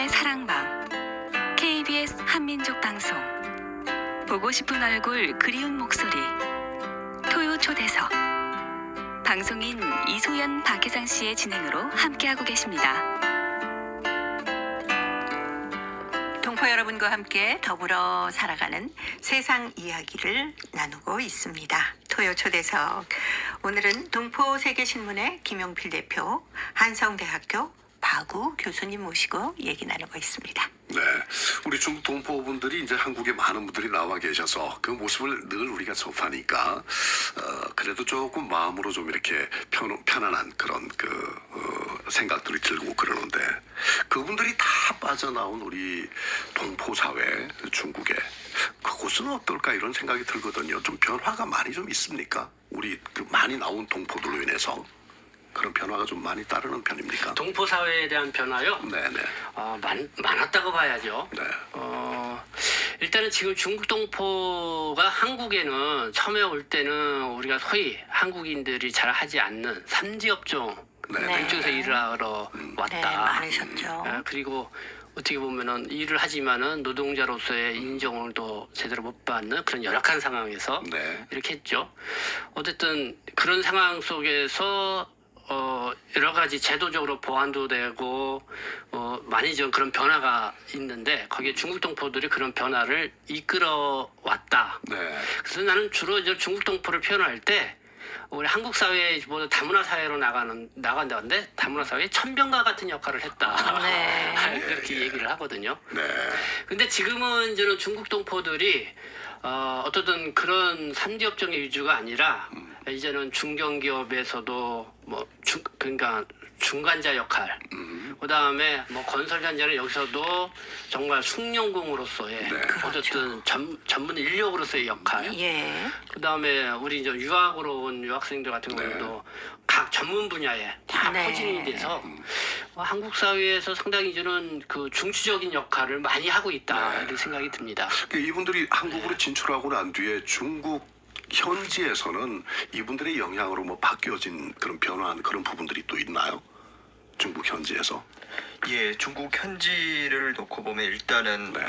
한민족의 사랑방 KBS 한민족 방송 보고 싶은 얼굴 그리운 목소리 토요 초대석 방송인 이소연 박혜정 씨의 진행으로 함께하고 계십니다. 동포 여러분과 함께 더불어 살아가는 세상 이야기를 나누고 있습니다. 토요 초대석. 오늘은 동포세계신문의 김용필 대표, 한성대학교 박우 교수님 모시고 얘기 나누고 있습니다. 네, 우리 중국 동포분들이 이제 한국에 많은 분들이 나와 계셔서 그 모습을 늘 우리가 접하니까 그래도 조금 마음으로 좀 이렇게 편안한 그런 생각들이 들고 그러는데 그분들이 다 빠져나온 우리 동포 사회 중국에 그곳은 어떨까 이런 생각이 들거든요. 좀 변화가 많이 좀 있습니까? 우리 그 많이 나온 동포들로 인해서 그런 변화가 좀 많이 따르는 편입니까? 동포 사회에 대한 변화요? 네네. 많았다고 봐야죠. 네. 일단은 지금 중국 동포가 한국에는 처음에 올 때는 우리가 소위 한국인들이 잘 하지 않는 삼지업종 네. 그쪽에서 일을 하러 왔다. 네, 많으셨죠. 그리고 어떻게 보면은 일을 하지만은 노동자로서의 인정을 또 제대로 못 받는 그런 열악한 상황에서 네. 이렇게 했죠. 어쨌든 그런 상황 속에서 여러 가지 제도적으로 보완도 되고 많이 좀 그런 변화가 있는데 거기에 중국 동포들이 그런 변화를 이끌어 왔다. 네. 그래서 나는 주로 이제 중국 동포를 표현할 때 우리 한국 사회에 모두 다문화 사회로 나간다는데 다문화 사회에 천병과 같은 역할을 했다. 네. 이렇게 얘기를 하거든요. 네. 근데 지금은 이제는 중국 동포들이 어떻든 그런 3D 업종의 위주가 아니라 이제는 중견기업에서도 그러니까 중간자 역할, 그다음에 건설 현장은 여기서도 정말 숙련공으로서의 네. 어쨌든 전문 인력으로서의 역할, 예. 그다음에 우리 이제 유학으로 온 유학생들 같은 네. 경우도 각 전문 분야에 다 네. 포진이 돼서 한국 사회에서 상당히 저는 그 중추적인 역할을 많이 하고 있다 네. 이런 생각이 듭니다. 이분들이 한국으로 진출하고 난 뒤에 중국 현지에서는 이분들의 영향으로 바뀌어진 그런 변화한 그런 부분들이 또 있나요? 중국 현지에서? 예, 중국 현지를 놓고 보면 일단은 네.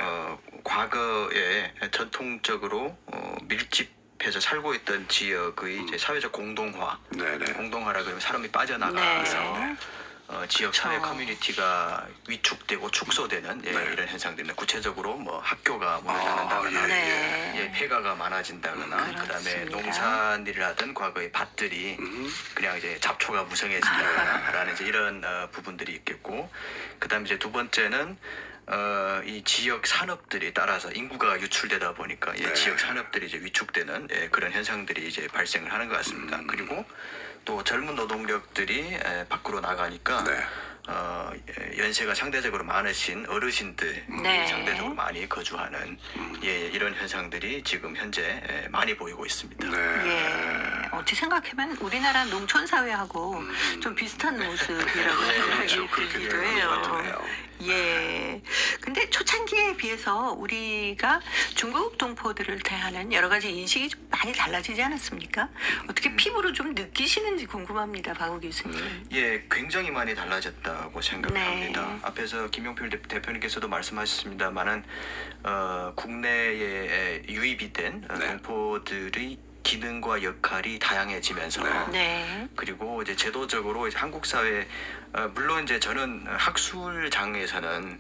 과거에 전통적으로 밀집해서 살고 있던 지역의 이제 사회적 공동화, 네네. 공동화라 그러면 사람이 빠져나가서 네. 지역 사회 그렇죠. 커뮤니티가 위축되고 축소되는 네. 이런 현상들입니다. 구체적으로 학교가 문을 닫는다거나 네. 폐가가 많아진다거나 그다음에 그렇습니다. 농산일을 하던 과거의 밭들이 그냥 이제 잡초가 무성해진다거나라는 이제 이런 부분들이 있겠고 그다음에 이제 두 번째는 이 지역 산업들이 따라서 인구가 유출되다 보니까 네. 지역 산업들이 이제 위축되는 그런 현상들이 이제 발생을 하는 것 같습니다. 그리고 또 젊은 노동력들이 밖으로 나가니까 네. 연세가 상대적으로 많으신 어르신들이 네. 상대적으로 많이 거주하는 이런 현상들이 지금 현재 많이 보이고 있습니다. 네. 예. 어찌 생각하면 우리나라 농촌 사회하고 좀 비슷한 모습이라고 그렇죠. 생각이 그렇게 들기도 되는 것 해요. 같네요. 예. 근데 초창기에 비해서 우리가 중국 동포들을 대하는 여러 가지 인식이 좀 많이 달라지지 않았습니까? 어떻게 피부로 좀 느끼시는지 궁금합니다, 박우 교수님. 예, 굉장히 많이 달라졌다고 생각합니다. 네. 앞에서 김용필 대표님께서도 말씀하셨습니다만은 국내에 유입이 된 네. 동포들의 기능과 역할이 다양해지면서 네. 그리고 이제 제도적으로 이제 한국 사회 물론 이제 저는 학술장에서는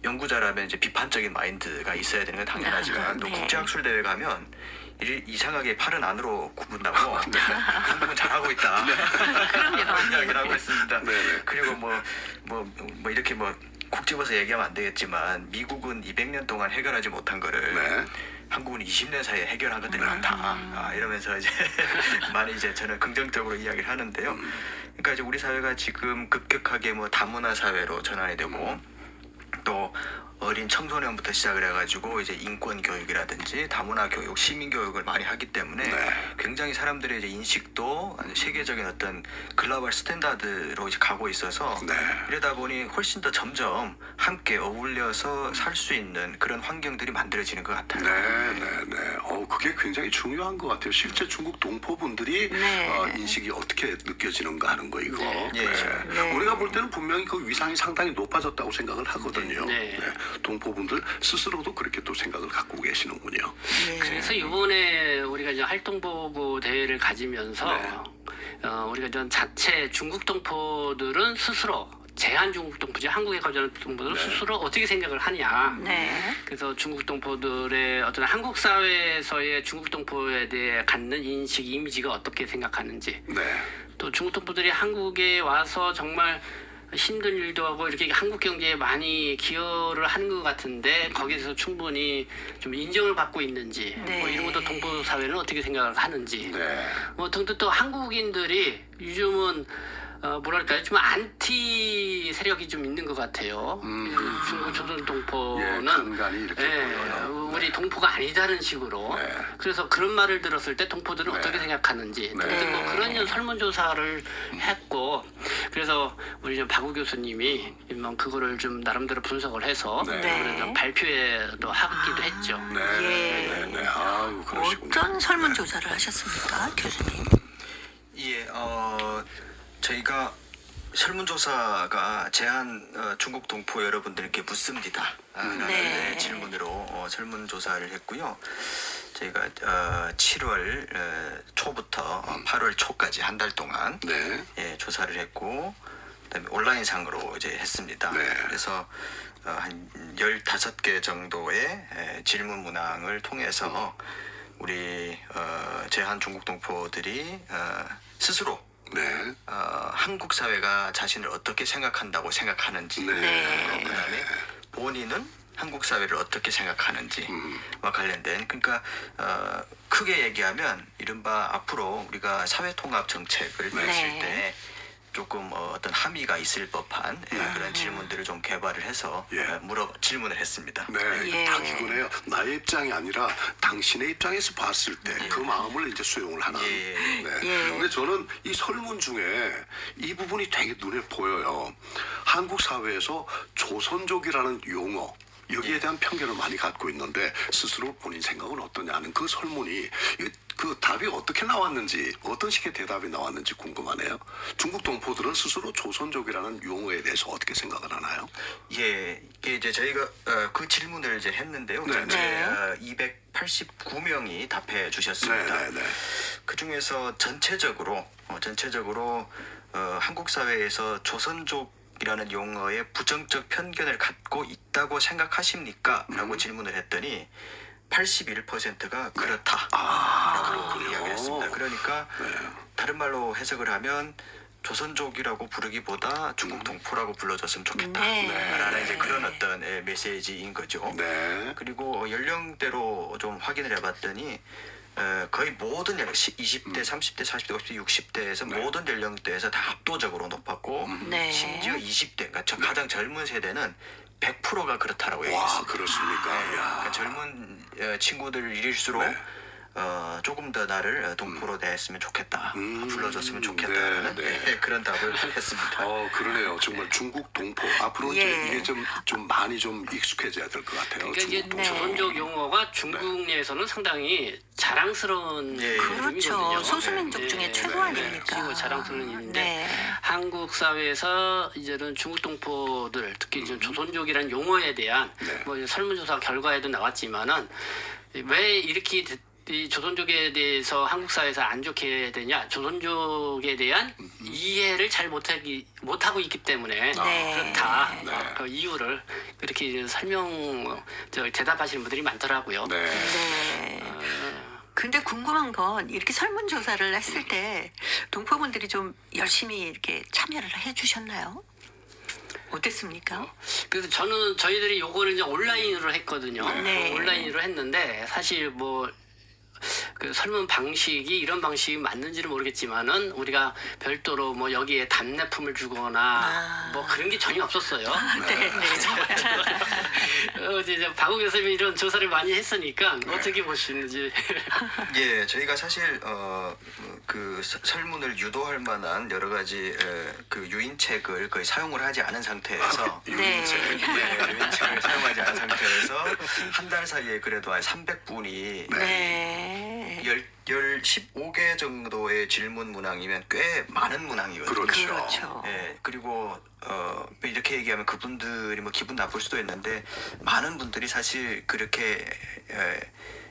연구자라면 이제 비판적인 마인드가 있어야 되는 건 당연하지만 또 네. 국제학술 대회 가면 이상하게 팔은 안으로 굽는다고 한국은 잘하고 있다 그런 이야기를 하고 있습니다. 네네. 그리고 이렇게 콕 집어서 얘기하면 안 되겠지만 미국은 200년 동안 해결하지 못한 거를 네. 한국은 20년 사이에 해결한 것들이 많다. 이러면서 이제 많이 이제 저는 긍정적으로 이야기를 하는데요. 그러니까 이제 우리 사회가 지금 급격하게 다문화 사회로 전환이 되고 또 어린 청소년부터 시작을 해가지고 이제 인권 교육이라든지 다문화 교육, 시민 교육을 많이 하기 때문에 네. 굉장히 사람들의 이제 인식도 세계적인 어떤 글로벌 스탠다드로 이제 가고 있어서 네. 이러다 보니 훨씬 더 점점 함께 어울려서 살 수 있는 그런 환경들이 만들어지는 것 같아요. 네. 그게 굉장히 중요한 것 같아요. 실제 중국 동포분들이 네. 인식이 어떻게 느껴지는가 하는 거 이거. 예. 네. 우리가 볼 때는 분명히 그 위상이 상당히 높아졌다고 생각을 하거든요. 네. 동포분들 스스로도 그렇게 또 생각을 갖고 계시는군요. 네. 그래서 이번에 우리가 이제 활동보고 대회를 가지면서 네. 우리가 전 자체 중국 동포들은 스스로 제한 중국 동포죠. 한국에 거주하는 동포들은 네. 스스로 어떻게 생각을 하냐. 네. 그래서 중국 동포들의 어떤 한국 사회에서의 중국 동포에 대해 갖는 인식, 이미지가 어떻게 생각하는지. 네. 또 중국 동포들이 한국에 와서 정말 힘든 일도 하고 이렇게 한국 경제에 많이 기여를 하는 것 같은데 거기에서 충분히 좀 인정을 받고 있는지 네. 뭐 이런 것도 동포 사회는 어떻게 생각을 하는지 네. 뭐 등등 또 한국인들이 요즘은 뭐랄까요 좀 안티 세력이 좀 있는 것 같아요. 중국 조선 동포는 간간이 이렇게 보여요. 우리 동포가 아니다는 식으로. 네. 그래서 그런 말을 들었을 때 동포들은 네. 어떻게 생각하는지 네. 등등 뭐 그런 설문조사를 했고 그래서 우리 좀 박우 교수님이 그거를 좀 나름대로 분석을 해서 네. 그걸 좀 발표회도 하기도 했죠. 네. 아유, 그러시군요. 어떤 설문조사를 하셨습니까, 교수님? 예, 저희가 설문조사가 제한 중국 동포 여러분들께 묻습니다. 라는 네. 질문으로 설문조사를 했고요. 저희가 7월 초부터 8월 초까지 한 달 동안 네. 예, 조사를 했고 그다음에 온라인상으로 이제 했습니다. 네. 그래서 한 15개 정도의 질문 문항을 통해서 우리 제한 중국 동포들이 스스로 네. 한국 사회가 자신을 어떻게 생각한다고 생각하는지 네. 그다음에 본인은 한국 사회를 어떻게 생각하는지와 관련된 그러니까 크게 얘기하면 이른바 앞으로 우리가 사회통합 정책을 펼칠 네. 때 조금 어떤 함의가 있을 법한 그런 질문들을 좀 개발을 해서 예. 질문을 했습니다. 네, 예. 딱 이거네요. 나의 입장이 아니라 당신의 입장에서 봤을 때 그 마음을 이제 수용을 하는. 예. 네. 예. 근데 저는 이 설문 중에 이 부분이 되게 눈에 보여요. 한국 사회에서 조선족이라는 용어. 여기에 대한 편견을 많이 갖고 있는데 스스로 본인 생각은 어떠냐는 그 설문이 그 답이 어떻게 나왔는지 어떤 식의 대답이 나왔는지 궁금하네요. 중국 동포들은 스스로 조선족이라는 용어에 대해서 어떻게 생각을 하나요? 예, 이게 이제 저희가 그 질문을 이제 했는데요. 네, 전체 289명이 답해 주셨습니다. 네. 그 중에서 전체적으로 한국 사회에서 조선족이라는 용어에 부정적 편견을 갖고 있다고 생각하십니까? 라고 질문을 했더니 81%가 그렇다라고 이야기했습니다. 그러니까 다른 말로 해석을 하면 조선족이라고 부르기보다 중국 동포라고 불러줬으면 좋겠다라는 이제 그런 어떤 메시지인 거죠. 네. 그리고 연령대로 좀 확인을 해봤더니 거의 모든 연령 20대, 30대, 40대, 50대, 60대에서 모든 연령대에서 다 압도적으로 높았고 네. 심지어 20대, 그러니까 가장 젊은 세대는 100%가 그렇다라고 와, 얘기했습니다. 그렇습니까? 야. 그러니까 젊은 친구들일수록 네. 조금 더 나를 동포로 대했으면 좋겠다, 불러줬으면 좋겠다는 네. 그런 답을 했습니다. 그러네요. 정말 중국 동포 앞으로 예. 이제 이게 좀 많이 좀 익숙해져야 될 것 같아요. 그러니까 이게 중국 동포. 조선족 용어가 중국 내에서는 상당히 자랑스러운 예. 그렇죠. 이름이거든요. 소수민족 중에 최고 아닙니까? 최고 자랑스러운 일인데 네. 한국 사회에서 이제는 중국 동포들 특히 이제 조선족이라는 용어에 대한 네. 뭐 설문조사 결과에도 나왔지만은 왜 이렇게 이 조선족에 대해서 한국 사회에서 안 좋게 되냐? 조선족에 대한 이해를 잘 못하고 있기 때문에 네. 그렇다. 네. 그 이유를 그렇게 이제 대답하시는 분들이 많더라고요. 네. 네. 근데 궁금한 건 이렇게 설문조사를 했을 때 동포분들이 좀 열심히 이렇게 참여를 해주셨나요? 어땠습니까? 그래서 저희들이 요거를 이제 온라인으로 했거든요. 네. 온라인으로 했는데 사실 뭐 그 설문 방식이 이런 방식이 맞는지는 모르겠지만은 우리가 별도로 뭐 여기에 답례품을 주거나 뭐 그런 게 전혀 없었어요. 네. 이제 박우 교수님이 이런 조사를 많이 했으니까 어떻게 보시는지. 예, 저희가 사실 그 설문을 유도할 만한 여러 가지 그 유인책을 거의 사용을 하지 않은 상태에서 유인책. 유인책을 사용하지 않은 상태에서 한 달 사이에 그래도 한 300분이 네. 15개 정도의 질문 문항이면 꽤 많은 문항이거든요. 그렇죠. 예, 그리고 이렇게 얘기하면 그분들이 뭐 기분 나쁠 수도 있는데 많은 분들이 사실 그렇게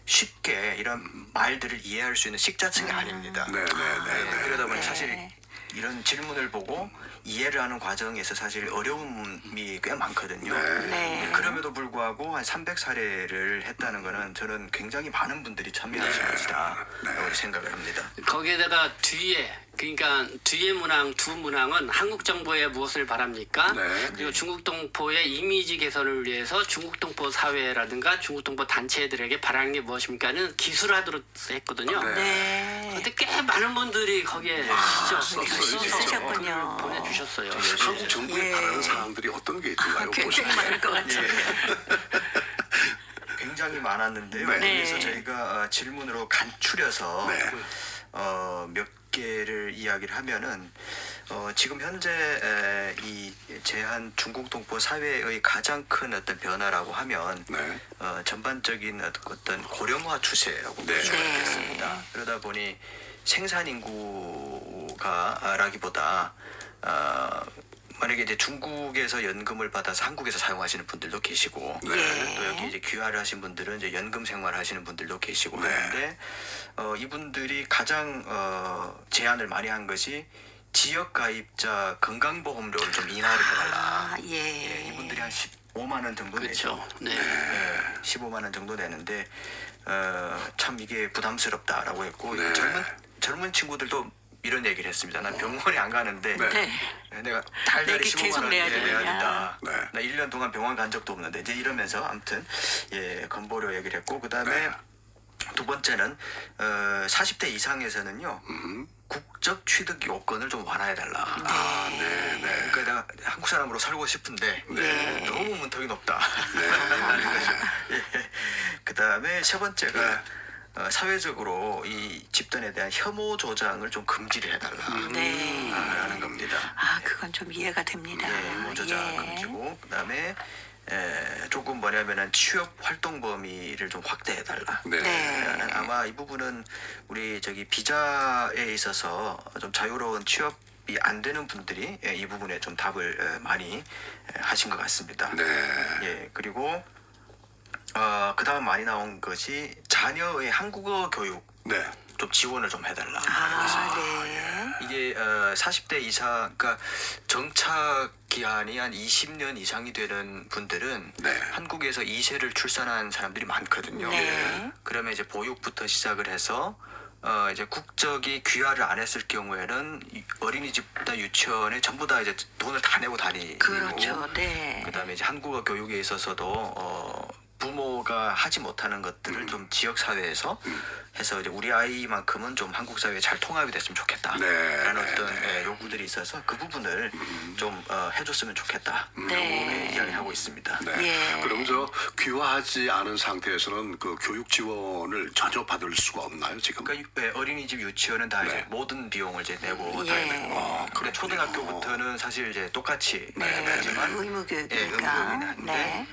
쉽게 이런 말들을 이해할 수 있는 식자층이 아닙니다. 네네네. 그러다 보니 사실 이런 질문을 보고 이해를 하는 과정에서 사실 어려움이 꽤 많거든요. 네. 그럼에도 불구하고 한 300사례를 했다는 거는 저는 굉장히 많은 분들이 참여하신 것이다라고 생각을 합니다. 거기에다가 그러니까 뒤에 문항 두 문항은 한국 정부에 무엇을 바랍니까? 네. 그리고 중국 동포의 이미지 개선을 위해서 중국 동포 사회라든가 중국 동포 단체들에게 바라는 게 무엇입니까는 기술하도록 했거든요. 네. 근데 꽤 많은 분들이 거기에 쓰셨군요. 보내주셨어요. 한국 정부에 바라는 사항들이 어떤 게 있던가요? 굉장히 많을 것 같아요. 굉장히 많았는데요. 네. 그래서 저희가 질문으로 간추려서 네. 몇 개를 이야기를 하면은 지금 현재 이 제한 중국 동포 사회의 가장 큰 어떤 변화라고 하면 네. 전반적인 어떤 고령화 추세라고 볼 수가 네. 있겠습니다. 그러다 보니 생산 인구가라기보다 만약에 이제 중국에서 연금을 받아서 한국에서 사용하시는 분들도 계시고 또 여기 이제 귀화를 하신 분들은 이제 연금 생활을 하시는 분들도 계시고 하는데 이분들이 가장 제안을 많이 한 것이 지역 가입자 건강보험료를 좀 인하를 해달라. 예. 이분들이 한 15만 원 정도 그렇죠. 내죠. 네. 15만 원 정도 내는데 참 이게 부담스럽다라고 했고 네. 젊은 친구들도 이런 얘기를 했습니다. 난 병원에 안 가는데 네. 내가 달달이 내게 15만 계속 원 내야 내야 되느냐. 된다. 네. 나 1년 동안 병원 간 적도 없는데 이제 이러면서 아무튼 건보료 얘기를 했고 그다음에 두 번째는 40대 이상에서는요. 국적 취득 요건을 좀 완화해달라. 그러니까 내가 한국 사람으로 살고 싶은데 너무 문턱이 높다. 그다음에 세 번째가 사회적으로 이 집단에 대한 혐오 조장을 좀 금지를 해달라. 네. 라는 겁니다. 그건 좀 이해가 됩니다. 혐오 조장 금지고 그다음에 조금 뭐냐면은 취업 활동 범위를 좀 확대해달라. 네. 아마 이 부분은 우리 비자에 있어서 좀 자유로운 취업이 안 되는 분들이 이 부분에 좀 답을 많이 하신 것 같습니다. 예, 그리고 그다음 많이 나온 것이 자녀의 한국어 교육 좀 지원을 좀 해달라. 네. 이게 40대 이상, 그러니까 정착 기한이 한 20년 이상이 되는 분들은 한국에서 2세를 출산한 사람들이 많거든요. 네. 그러면 이제 보육부터 시작을 해서 이제 국적이 귀화를 안 했을 경우에는 어린이집이나 유치원에 전부 다 이제 돈을 다 내고 다니고, 그렇죠. 네. 그다음에 이제 한국어 교육에 있어서도 부모가 하지 못하는 것들을 좀 지역 사회에서 해서 이제 우리 아이만큼은 좀 한국 사회에 잘 통합이 됐으면 좋겠다라는 어떤 요구들이 있어서 그 부분을 좀 해줬으면 좋겠다. 네. 이야기하고 있습니다. 그럼 귀화하지 않은 상태에서는 그 교육 지원을 전혀 받을 수가 없나요 지금? 그러니까 어린이집 유치원은 다 이제 모든 비용을 이제 내고 다야 되고, 근데 초등학교부터는 사실 이제 똑같이 하지만 의무교육이니까. 의무교육이 한데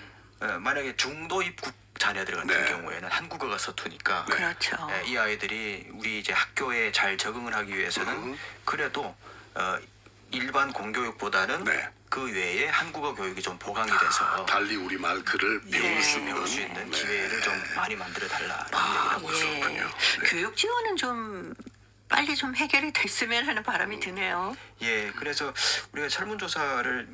만약에 중도 입국 자녀들 같은 경우에는 한국어가 서투니까 그렇죠. 이 아이들이 우리 이제 학교에 잘 적응을 하기 위해서는 그래도 일반 공교육보다는 그 외에 한국어 교육이 좀 보강이 돼서 달리 우리말 글을 배울 수 있는 기회를 좀 많이 만들어 달라라는 얘기를 하고 있었군요. 교육 지원은 좀 빨리 좀 해결이 됐으면 하는 바람이 드네요. 예, 그래서 우리가 설문조사를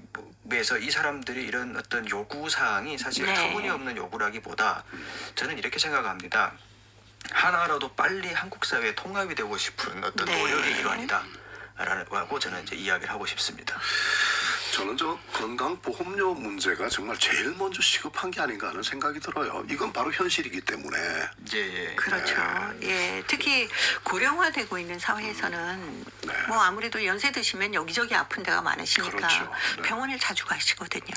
위해서 이 사람들이 이런 어떤 요구 사항이 사실 터무니없는 요구라기보다 저는 이렇게 생각합니다. 하나라도 빨리 한국 사회에 통합이 되고 싶은 어떤 노력의 일환이다라고 저는 이제 이야기를 하고 싶습니다. 저는 저 건강보험료 문제가 정말 제일 먼저 시급한 게 아닌가 하는 생각이 들어요. 이건 바로 현실이기 때문에. 예. 그렇죠. 예, 특히 고령화되고 있는 사회에서는 뭐 아무래도 연세 드시면 여기저기 아픈 데가 많으시니까 그렇죠. 네. 병원을 자주 가시거든요.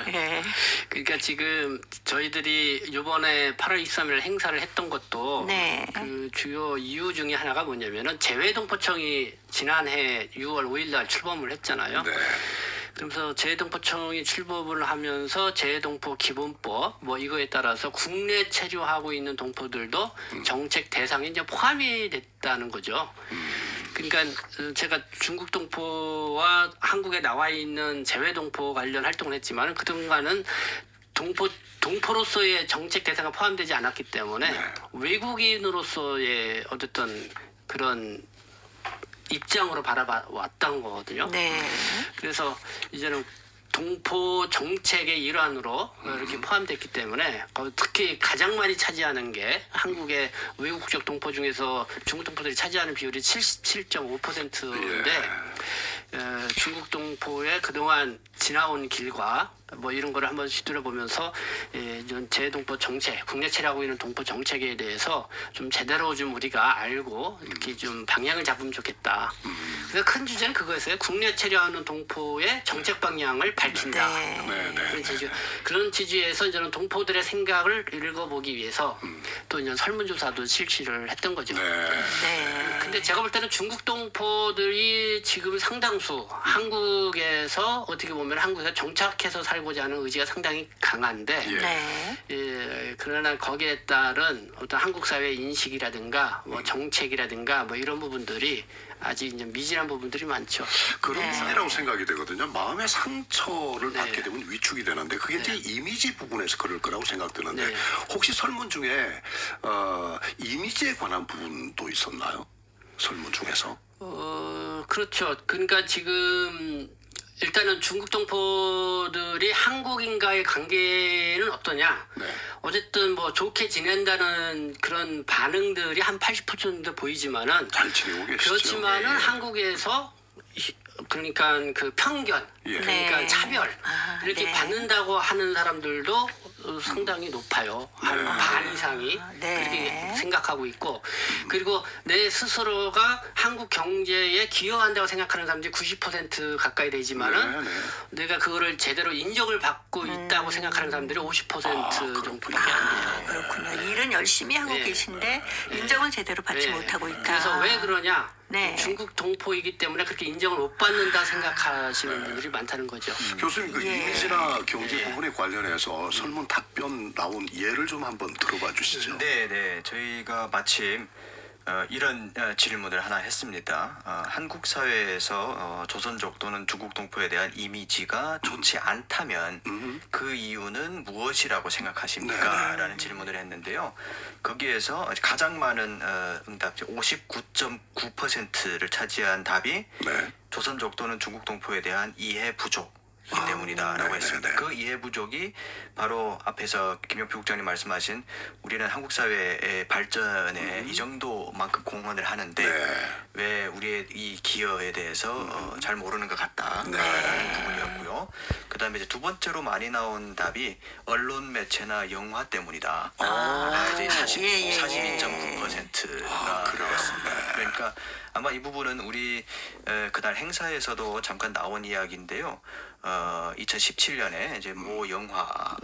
예. 그러니까 지금 저희들이 이번에 8월 23일 행사를 했던 것도 네. 그 주요 이유 중에 하나가 뭐냐면은 재외동포청이 지난해 6월 5일날 출범을 했잖아요. 네. 그러면서 재외동포청이 출범을 하면서 재외동포 기본법 뭐 이거에 따라서 국내 체류하고 있는 동포들도 정책 대상에 이제 포함이 됐다는 거죠. 그러니까 제가 중국 동포와 한국에 나와 있는 재외동포 관련 활동을 했지만 그동안은 동포로서의 정책 대상에 포함되지 않았기 때문에 외국인으로서의 어쨌든 그런 입장으로 바라봤던 거거든요. 네. 그래서 이제는 동포 정책의 일환으로 이렇게 포함됐기 때문에 특히 가장 많이 차지하는 게 한국의 외국적 동포 중에서 중국 동포들이 차지하는 비율이 77.5%인데 중국 동포의 그동안 지나온 길과 뭐 이런 거를 한번 뒤돌아보면서 이런 재동포 정책, 국내 체류하고 있는 동포 정책에 대해서 좀 제대로 좀 우리가 알고 이렇게 좀 방향을 잡으면 좋겠다. 그래서 큰 주제는 그거였어요. 국내 체류하는 동포의 정책 방향을 밝힌다. 네. 그런 취지에서 이제는 동포들의 생각을 읽어보기 위해서 또 이제 설문조사도 실시를 했던 거죠. 네. 근데 제가 볼 때는 중국 동포들이 지금 상당수 한국에서 어떻게 보면 한국에서 정착해서 살고자 하는 의지가 상당히 강한데 네. 그러나 거기에 따른 어떤 한국 사회의 인식이라든가 뭐 정책이라든가 뭐 이런 부분들이 아직 이제 미진한 부분들이 많죠. 그런 부분이라고 생각이 되거든요. 마음의 상처를 받게 되면 위축이 되는데 그게 이제 이미지 부분에서 그럴 거라고 생각되는데 네. 혹시 설문 중에 이미지에 관한 부분도 있었나요? 설문 중에서? 그렇죠. 그러니까 지금 일단은 중국 동포들이 한국인과의 관계는 어떠냐? 네. 어쨌든 뭐 좋게 지낸다는 그런 반응들이 한 80% 정도 보이지만은 잘 지내고 계시죠? 그렇지만은 예. 한국에서 그러니까 그 편견, 예. 그러니까 네. 차별 이렇게 네. 받는다고 하는 사람들도 상당히 높아요. 한 반 이상이 네. 그렇게 생각하고 있고 그리고 내 스스로가 한국 경제에 기여한다고 생각하는 사람들이 90% 가까이 되지만은 내가 그거를 제대로 인정을 받고 있다고 생각하는 사람들이 50% 정도밖에 안 돼요. 그렇군요. 일은 열심히 하고 네. 계신데 인정을 제대로 받지 네. 못하고 있다. 그래서 왜 그러냐? 네. 중국 동포이기 때문에 그렇게 인정을 못 받는다 생각하시는 분들이 많다는 거죠. 교수님 그 예. 이미지나 경제 부분에 관련해서 설문 답변 나온 예를 좀 한번 들어봐 주시죠. 네. 저희가 마침 이런 질문을 하나 했습니다. 한국 사회에서 조선족 또는 중국 동포에 대한 이미지가 좋지 않다면 그 이유는 무엇이라고 생각하십니까? 라는 질문을 했는데요. 거기에서 가장 많은 응답, 59.9%를 차지한 답이 네. 조선족 또는 중국 동포에 대한 이해 부족. 이기 때문이다라고 했습니다. 그 이해 부족이 바로 앞에서 김용표 국장님 말씀하신 우리는 한국 사회의 발전에 이 정도만큼 공헌을 하는데 왜 우리의 이 기여에 대해서 잘 모르는 것 같다라는 부분이었고요. 그다음에 이제 두 번째로 많이 나온 답이 언론 매체나 영화 때문이다. 이제 42.9%가 나왔습니다. 그러니까 아마 이 부분은 우리 그날 행사에서도 잠깐 나온 이야기인데요. 2017년에 이제 모 영화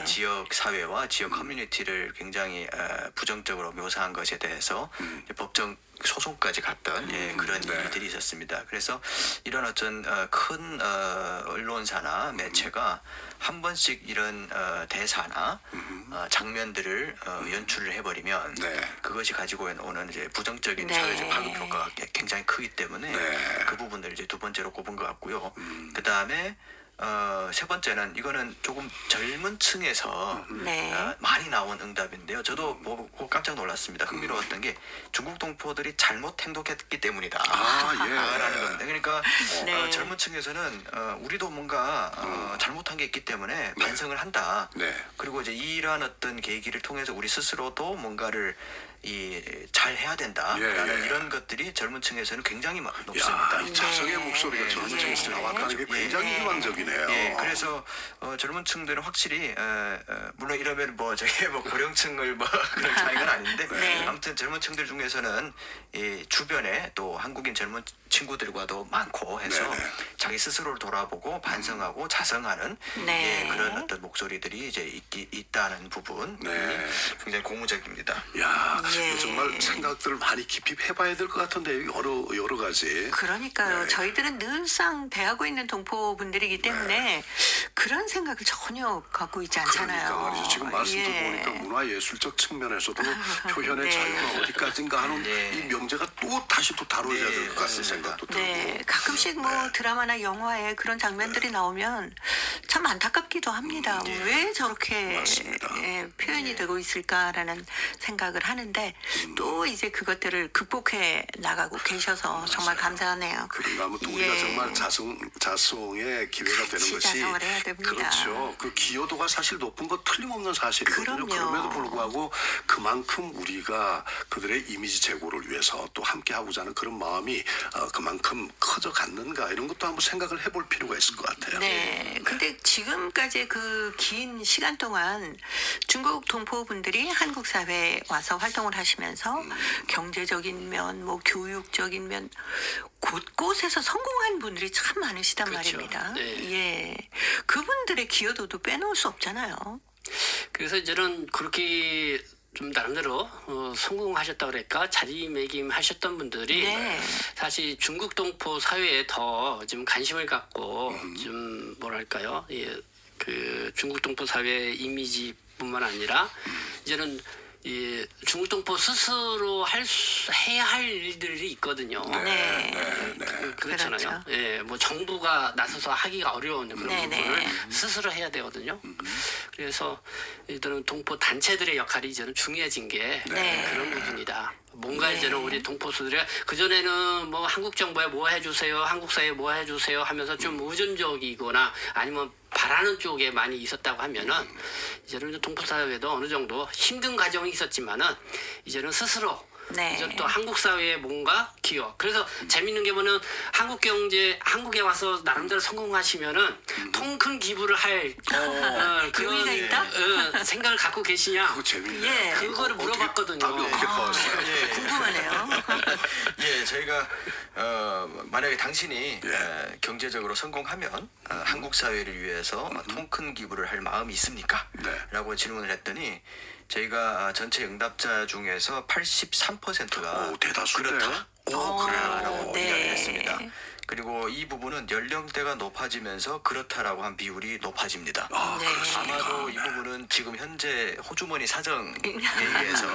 지역 사회와 지역 커뮤니티를 굉장히 부정적으로 묘사한 것에 대해서 이제 법정 소송까지 갔던 그런 일들이 있었습니다. 그래서 이런 어떤 큰 언론사나 매체가 한 번씩 이런 대사나 장면들을 연출을 해버리면 그것이 가지고 오는 이제 부정적인 사회적 파급 효과가 굉장히 크기 때문에 그 부분을 이제 두 번째로 꼽은 것 같고요. 그 다음에 세 번째는 이거는 조금 젊은 층에서 많이 나온 응답인데요. 저도 보고 깜짝 놀랐습니다. 흥미로웠던 게 중국 동포들이 잘못 행동했기 때문이다. 라는 겁니다. 그러니까 젊은 층에서는 우리도 뭔가 잘못한 게 있기 때문에 반성을 한다. 그리고 이제 이러한 어떤 계기를 통해서 우리 스스로도 뭔가를 잘 해야 된다라는 이런 것들이 젊은 층에서는 굉장히 높습니다. 이 자성의 몫이 목소리가 젊은 층에서 나왔다는 게 굉장히 예. 희망적이네요. 예, 그래서 젊은 층들은 확실히 물론 이러면 뭐 저기 뭐 고령층을 뭐 그런 차이는 아닌데 네. 아무튼 젊은 층들 중에서는 이 주변에 또 한국인 젊은 친구들과도 많고 해서 네네. 자기 스스로를 돌아보고 반성하고 자성하는 네. 예, 그런 어떤 목소리들이 이제 있다는 부분이 네. 굉장히 고무적입니다. 야, 예. 정말 생각들을 많이 깊이 해봐야 될 것 같은데 여러 가지. 그러니까요. 네. 저희들은 늘상 대하고 있는 동포분들이기 때문에 그런 생각을 전혀 갖고 있지 않잖아요. 그러니까 말이죠. 지금 말씀들 예. 보니까 문화예술적 측면에서도 표현의 네. 자유가 어디까지인가 하는 네. 이 명제가 또 다시 또 다뤄져야 네, 될 것 같은 맞습니다. 생각도 들고. 네, 가끔씩 뭐 드라마나 영화에 그런 장면들이 나오면 참 안타깝기도 합니다. 왜 저렇게 맞습니다. 표현이 되고 있을까라는 생각을 하는데 또 이제 그것들을 극복해 나가고 계셔서 정말 감사하네요. 그런가 하면 또 우리가 예. 정말 자성의 기회가 되는 같이 것이 자성을 해야 됩니다. 그렇죠. 그 기여도가 사실 높은 거 틀림없는 사실이거든요. 그럼요. 그럼에도 불구하고 그만큼 우리가 그들의 이미지 제고를 위해서 또 함께 하고자 하는 그런 마음이 그만큼 커져 갔는가 이런 것도 한번 생각을 해볼 필요가 있을 것 같아요. 네. 근데 지금까지 그 긴 시간 동안 중국 동포분들이 한국 사회에 와서 활동을 하시면서 경제적인 면, 뭐 교육적인 면 곳곳에서 성공한 분들이 참 많으시단 그렇죠. 말입니다. 네. 예. 그분들의 기여도도 빼놓을 수 없잖아요. 그래서 이제는 그렇게 좀 나름대로 성공하셨다 그럴까 자리매김하셨던 분들이 네. 사실 중국 동포 사회에 더 좀 관심을 갖고 좀 뭐랄까요, 예, 그 중국 동포 사회 이미지뿐만 아니라 이제는 이 중국 동포 스스로 해야 할 일들이 있거든요. 네. 그렇잖아요. 그렇죠. 예, 뭐 정부가 나서서 하기가 어려운 그런 네네. 부분을 스스로 해야 되거든요. 그래서 이들은 동포 단체들의 역할이 이제는 중요해진 게 네. 그런 부분이다. 뭔가 네. 이제는 우리 동포수들이 그 전에는 뭐 한국 정부에 뭐 해주세요, 한국 사회에 뭐 해주세요 하면서 좀 의존적이거나 아니면 바라는 쪽에 많이 있었다고 하면은 이제는 동포 사회도 어느 정도 힘든 과정이 있었지만은 이제는 스스로 네. 이제 또 한국 사회에 뭔가 기여. 그래서 재밌는 게 뭐는 한국 경제 한국에 와서 나름대로 성공하시면은 통 큰 기부를 할 그런 의미가 있다? 생각을 갖고 계시냐? 그거 재밌네요. 예. 그거를 물어봤거든요. 답이 어떻게 나왔어요? 궁금하네요. 예, 저희가 만약에 당신이 경제적으로 성공하면 한국 사회를 위해서 통 큰 기부를 할 마음이 있습니까? 네. 라고 질문을 했더니 저희가 전체 응답자 중에서 83%가 오, 대다수인데요? 그렇다. 그래라고 네. 이야기를 했습니다. 그리고 이 부분은 연령대가 높아지면서 그렇다라고 한 비율이 높아집니다. 네. 아마도 이 부분은 지금 현재 호주머니 사정에 의해서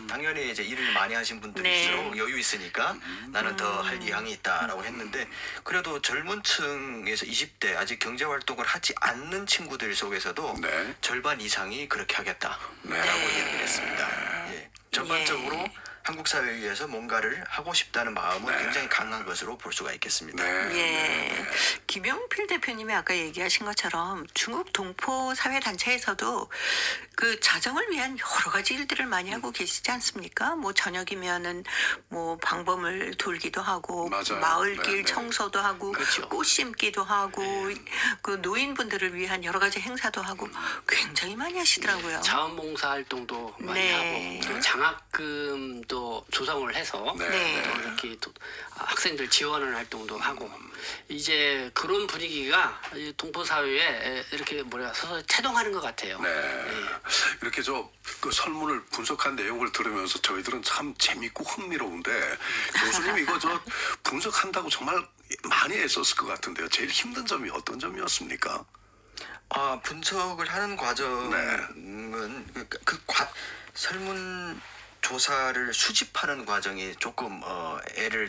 당연히 이제 일을 많이 하신 분들일수록 네. 여유 있으니까 나는 더 할 의향이 있다라고 했는데 그래도 젊은 층에서 20대 아직 경제 활동을 하지 않는 친구들 속에서도 네. 절반 이상이 그렇게 하겠다라고 네. 이야기를 했습니다. 예. 전반적으로 예. 한국 사회에 위해서 뭔가를 하고 싶다는 마음은 굉장히 강한 것으로 볼 수가 있겠습니다. 네. 예. 김용필 대표님이 아까 얘기하신 것처럼 중국 동포 사회 단체에서도 그 자정을 위한 여러 가지 일들을 많이 하고 계시지 않습니까? 뭐 저녁이면은 뭐 방범을 돌기도 하고 맞아요. 마을길 네, 네. 청소도 하고 그렇죠. 꽃 심기도 하고 그 노인분들을 위한 여러 가지 행사도 하고 굉장히 많이 하시더라고요. 자원봉사 활동도 많이 네. 하고 또 장학금도 조성을 해서 네. 또 이렇게 또 학생들 지원하는 활동도 하고 이제 그런 분위기가 이 동포 사회에 이렇게 서서 태동하는 것 같아요. 네. 이렇게 그 설문을 분석한 내용을 들으면서 저희들은 참 재밌고 흥미로운데 교수님 이거 분석한다고 정말 많이 애썼을 것 같은데요. 제일 힘든 점이 어떤 점이었습니까? 분석을 하는 과정은 설문 조사를 수집하는 과정이 조금 애를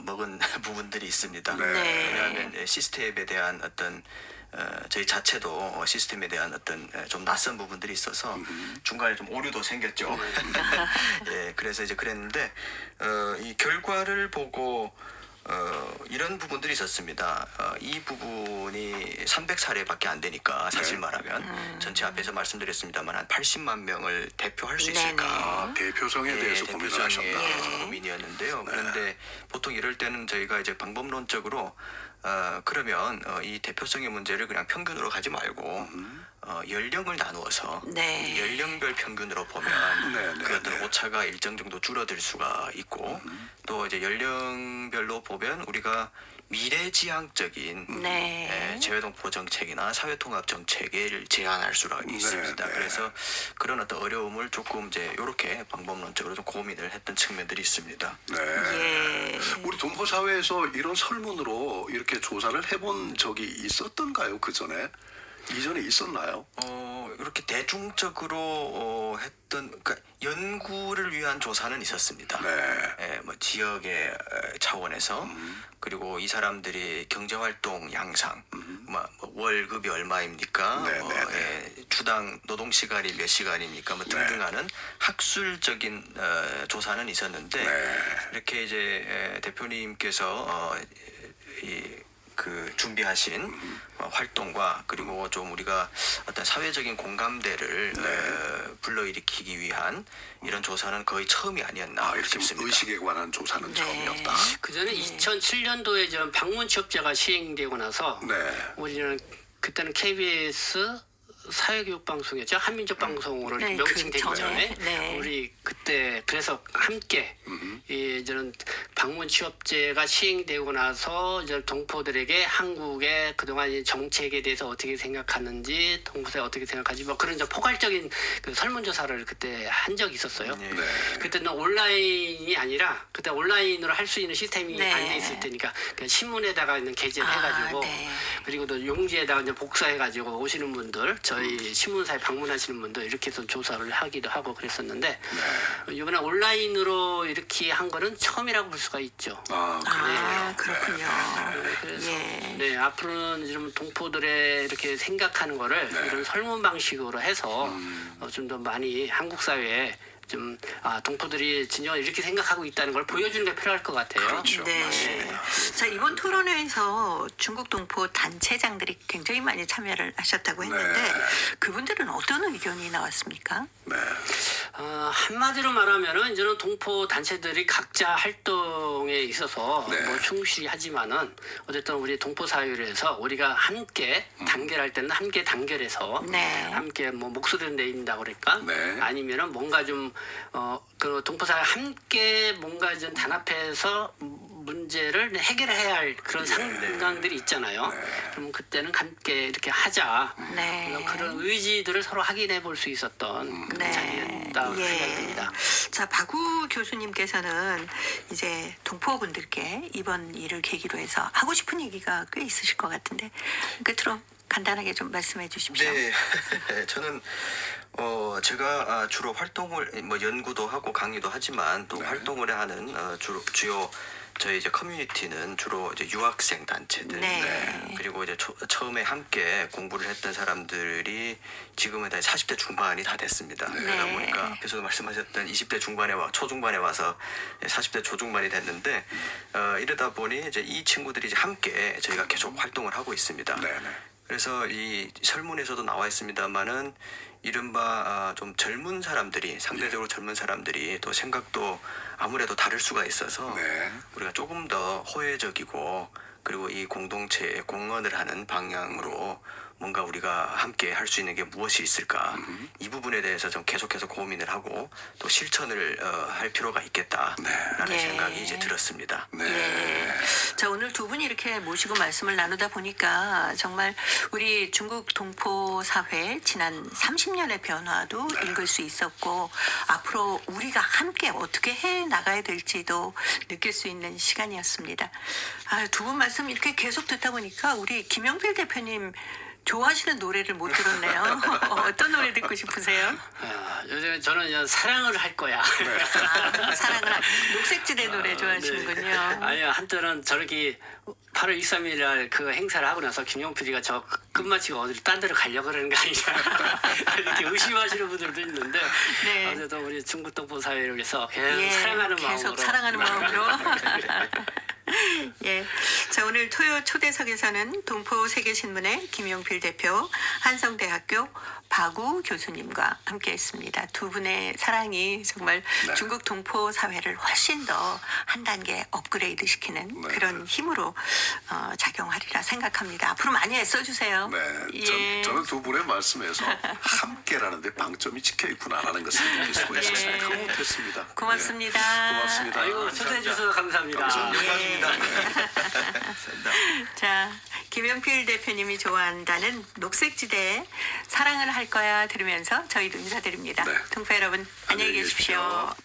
먹은 부분들이 있습니다. 네. 왜냐하면 시스템에 대한 어떤 저희 자체도 시스템에 대한 어떤 좀 낯선 부분들이 있어서 중간에 좀 오류도 생겼죠. 예, 그래서 이제 그랬는데 이 결과를 보고 이런 부분들이 있었습니다. 이 부분이 300사례밖에 안 되니까 사실 말하면 전체 앞에서 말씀드렸습니다만 한 80만 명을 대표할 수 있을까? 아, 대표성에 대해서 고민을 대표성의 하셨다. 고민이었는데요. 그런데 보통 이럴 때는 저희가 이제 방법론적으로 그러면 이 대표성의 문제를 그냥 평균으로 가지 말고 연령을 나누어서 네. 이 연령별 평균으로 보면 네, 네, 그 어떤 네. 오차가 일정 정도 줄어들 수가 있고 또 이제 연령별로 보면 우리가 미래지향적인 네. 재외동포 정책이나 사회통합 정책을 제안할 수가 있습니다. 네. 그래서 그런 어떤 어려움을 조금 이제 이렇게 방법론적으로 좀 고민을 했던 측면들이 있습니다. 네. 예. 우리 동포 사회에서 이런 설문으로 이렇게 조사를 해본 적이 있었던가요? 그 전에 이전에 있었나요? 이렇게 대중적으로 했던 그러니까 연구를 위한 조사는 있었습니다. 네. 예, 뭐 지역의 차원에서 그리고 이 사람들이 경제활동 양상, 뭐 월급이 얼마입니까? 네, 뭐, 네, 네. 주당 노동 시간이 몇 시간입니까? 뭐 등등하는 학술적인 조사는 있었는데 이렇게 이제 대표님께서 그 준비하신 활동과 그리고 좀 우리가 어떤 사회적인 공감대를 불러일으키기 위한 이런 조사는 거의 처음이 아니었나 아, 이렇게 싶습니다. 의식에 관한 조사는 네. 처음이었다. 그 전에 2007년도에 저 방문 취업제가 시행되고 나서 네. 우리는 그때는 KBS 사회교육 방송이었죠. 한민족 방송으로 네, 명칭되기 그 전에 전에. 네. 우리 그때 그래서 함께 저는 방문 취업제가 시행되고 나서 이제 동포들에게 한국의 그동안 이 정책에 대해서 어떻게 생각하는지 동포사회 어떻게 생각하지 뭐 그런 좀 포괄적인 그 설문조사를 그때 한 적이 있었어요. 네. 그때는 온라인이 아니라 그때 온라인으로 할 수 있는 시스템이 네. 안 돼 있을 때니까 그냥 신문에다가 있는 게재를 해가지고 네. 그리고 또 용지에다가 이제 복사해가지고 오시는 분들 저희 신문사에 방문하시는 분들 이렇게 해서 조사를 하기도 하고 그랬었는데 이번에 온라인으로 이렇게 한 거는 처음이라고 볼 수가 있죠. 아, 그렇군요. 그래서 예. 네 앞으로는 좀 동포들의 이렇게 생각하는 거를 이런 설문 방식으로 해서 좀 더 많이 한국 사회에 좀 동포들이 진정으로 이렇게 생각하고 있다는 걸 보여주는 게 필요할 것 같아요. 그렇죠. 네. 맞습니다. 자, 이번 토론회에서 중국 동포 단체장들이 굉장히 많이 참여를 하셨다고 했는데 네. 그분들은 어떤 의견이 나왔습니까? 네. 한마디로 말하면은 이제는 동포 단체들이 각자 활동에 있어서 네. 뭐 충실히 하지만은 어쨌든 우리 동포 사회에서 우리가 함께 단결할 때는 함께 단결해서 네. 함께 뭐 목소리를 내린다고 그럴까? 네. 아니면은 뭔가 좀 그 동포 사회 함께 뭔가 좀 단합해서 문제를 해결해야 할 그런 상황들이 있잖아요. 그럼 그때는 함께 이렇게 하자. 네. 그런 의지들을 서로 확인해 볼 수 있었던 그런 자리였다고 생각됩니다. 자, 박우 교수님께서는 이제 동포분들께 이번 일을 계기로 해서 하고 싶은 얘기가 꽤 있으실 것 같은데 끝으로 간단하게 좀 말씀해 주십시오. 네, 저는 제가 주로 활동을 뭐 연구도 하고 강의도 하지만 또 활동을 하는 주요 저희 이제 커뮤니티는 주로 이제 유학생 단체들 네. 그리고 이제 처음에 함께 공부를 했던 사람들이 지금은 다 40대 중반이 다 됐습니다. 그러다 보니까 앞에서도 말씀하셨던 20대 중반에 초중반에 와서 40대 초중반이 됐는데 이러다 보니 이제 이 친구들이 이제 함께 저희가 계속 활동을 하고 있습니다. 네. 그래서 이 설문에서도 나와 있습니다만은 이른바 좀 젊은 사람들이 상대적으로 젊은 사람들이 또 생각도 아무래도 다를 수가 있어서 네. 우리가 조금 더 호혜적이고 그리고 이 공동체에 공헌을 하는 방향으로 뭔가 우리가 함께 할 수 있는 게 무엇이 있을까 이 부분에 대해서 좀 계속해서 고민을 하고 또 실천을 할 필요가 있겠다라는 네. 생각이 이제 들었습니다. 예. 자, 오늘 두 분이 이렇게 모시고 말씀을 나누다 보니까 정말 우리 중국 동포 사회 지난 30년의 변화도 읽을 수 있었고 앞으로 우리가 함께 어떻게 해 나가야 될지도 느낄 수 있는 시간이었습니다. 두 분 말씀 이렇게 계속 듣다 보니까 우리 김영필 대표님 좋아하시는 노래를 못 들었네요. 어떤 노래 듣고 싶으세요? 요즘 저는 그냥 사랑을 할 거야. 사랑을 녹색지대 노래 좋아하시는군요. 네. 아니요, 한때는 저렇게 8월 23일 날 그 행사를 하고 나서 김용필이가 저 끝마치고 어디를 딴 데로 가려고 그러는 거 아니냐 이렇게 의심하시는 분들도 있는데 네. 어쨌든 우리 중국 동포 사회를 위해서 계속 예, 사랑하는 계속 마음으로 사랑하는 마음으로. 예. 자, 오늘 토요 초대석에서는 동포 세계신문의 김용필 대표, 한성대학교 박우 교수님과 함께 했습니다. 두 분의 사랑이 정말 네. 중국 동포 사회를 훨씬 더 한 단계 업그레이드 시키는 네. 그런 힘으로 작용하리라 생각합니다. 앞으로 많이 애써주세요. 네, 예. 저는 두 분의 말씀에서 함께라는 데 방점이 찍혀 있구나라는 것을 느낄 수가 있었습니다. 예. 못했습니다. 고맙습니다. 고맙습니다. 아이고 초대해 주셔서 감사합니다. 감사합니다. 감사합니다. 자, 김용필 대표님이 좋아한다는 녹색지대에 사랑을 할 거야 들으면서 저희도 인사드립니다. 네. 동포 여러분 안녕히 계십시오.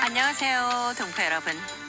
안녕하세요, 동포 여러분.